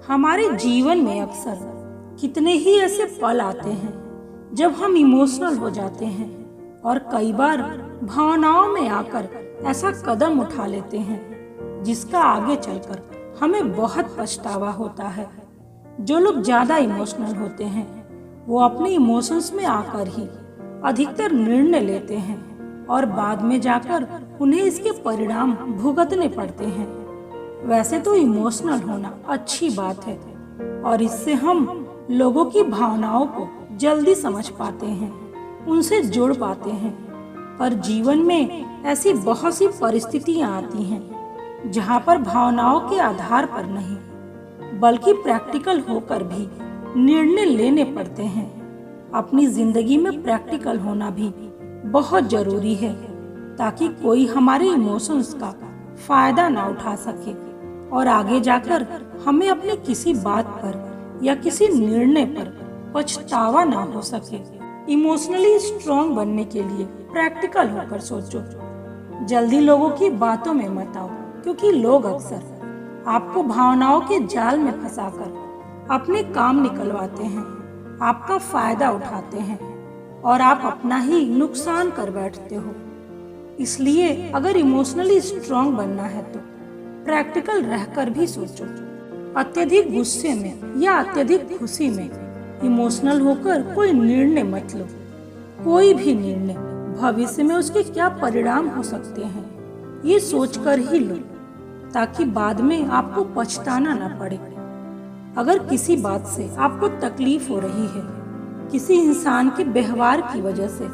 हमारे जीवन में अक्सर कितने ही ऐसे पल आते हैं जब हम इमोशनल हो जाते हैं और कई बार भावनाओं में आकर ऐसा कदम उठा लेते हैं जिसका आगे चलकर हमें बहुत पछतावा होता है। जो लोग ज्यादा इमोशनल होते हैं वो अपने इमोशंस में आकर ही अधिकतर निर्णय लेते हैं और बाद में जाकर उन्हें इसके परिणाम भुगतने पड़ते हैं। वैसे तो इमोशनल होना अच्छी बात है और इससे हम लोगों की भावनाओं को जल्दी समझ पाते हैं, उनसे जुड़ पाते हैं। पर जीवन में ऐसी बहुत सी परिस्थितियां आती हैं जहां पर भावनाओं के आधार पर नहीं बल्कि प्रैक्टिकल होकर भी निर्णय लेने पड़ते हैं। अपनी जिंदगी में प्रैक्टिकल होना भी बहुत जरूरी है ताकि कोई हमारे इमोशंस का फायदा ना उठा सके और आगे जाकर हमें अपने किसी बात पर या किसी निर्णय पर पछतावा ना हो सके। इमोशनली स्ट्रांग बनने के लिए प्रैक्टिकल होकर सोचो। जल्दी लोगों की बातों में मत आओ क्योंकि लोग अक्सर आपको भावनाओं के जाल में फंसाकर अपने काम निकलवाते हैं, आपका फायदा उठाते हैं और आप अपना ही नुकसान कर बैठते हो। इसलिए अगर इमोशनली स्ट्रांग बनना है तो प्रैक्टिकल रहकर भी सोचो। अत्यधिक गुस्से में या अत्यधिक खुशी में इमोशनल होकर कोई निर्णय मत लो। कोई भी निर्णय भविष्य में उसके क्या परिणाम हो सकते हैं ये सोचकर ही लो ताकि बाद में आपको पछताना ना पड़े। अगर किसी बात से आपको तकलीफ हो रही है, किसी इंसान के व्यवहार की वजह से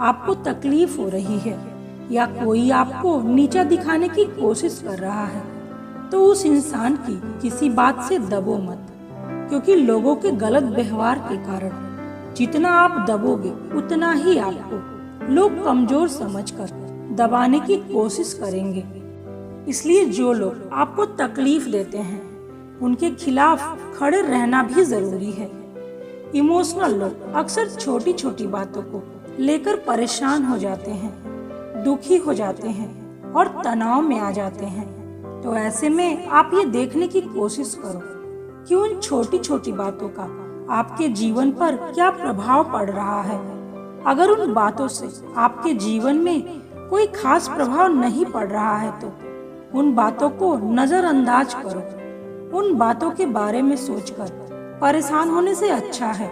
आपको तकलीफ हो रही है या कोई आपको नीचा दिखाने की कोशिश कर रहा है तो उस इंसान की किसी बात से दबो मत, क्योंकि लोगों के गलत व्यवहार के कारण जितना आप दबोगे उतना ही आपको लोग कमजोर समझकर दबाने की कोशिश करेंगे। इसलिए जो लोग आपको तकलीफ देते हैं उनके खिलाफ खड़े रहना भी जरूरी है। इमोशनल लोग अक्सर छोटी छोटी बातों को लेकर परेशान हो जाते हैं, दुखी हो जाते हैं और तनाव में आ जाते हैं। तो ऐसे में आप ये देखने की कोशिश करो कि उन छोटी छोटी बातों का आपके जीवन पर क्या प्रभाव पड़ रहा है। अगर उन बातों से आपके जीवन में कोई खास प्रभाव नहीं पड़ रहा है तो उन बातों को नजरअंदाज करो। उन बातों के बारे में सोचकर परेशान होने से अच्छा है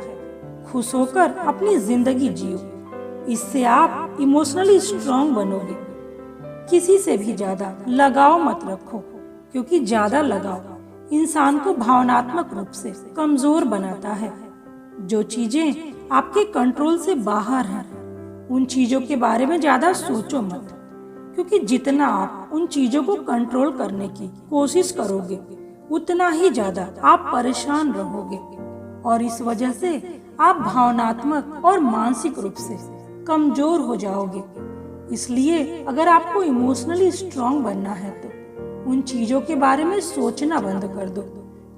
खुश होकर अपनी जिंदगी जियो। इससे आप इमोशनली स्ट्रांग बनोगे। किसी से भी ज्यादा लगाव मत रखो क्योंकि ज्यादा लगाव इंसान को भावनात्मक रूप से कमजोर बनाता है। जो चीजें आपके कंट्रोल से बाहर हैं उन चीजों के बारे में ज्यादा सोचो मत, क्योंकि जितना आप उन चीजों को कंट्रोल करने की कोशिश करोगे उतना ही ज्यादा आप परेशान रहोगे और इस वजह से आप भावनात्मक और मानसिक रूप से कमजोर हो जाओगे। इसलिए अगर आपको इमोशनली स्ट्रांग बनना है तो उन चीजों के बारे में सोचना बंद कर दो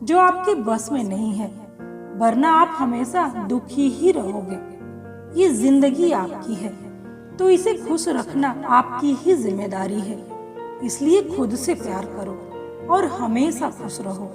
जो आपके बस में नहीं है, वरना आप हमेशा दुखी ही रहोगे। ये जिंदगी आपकी है तो इसे खुश रखना आपकी ही जिम्मेदारी है। इसलिए खुद से प्यार करो और हमेशा खुश रहो।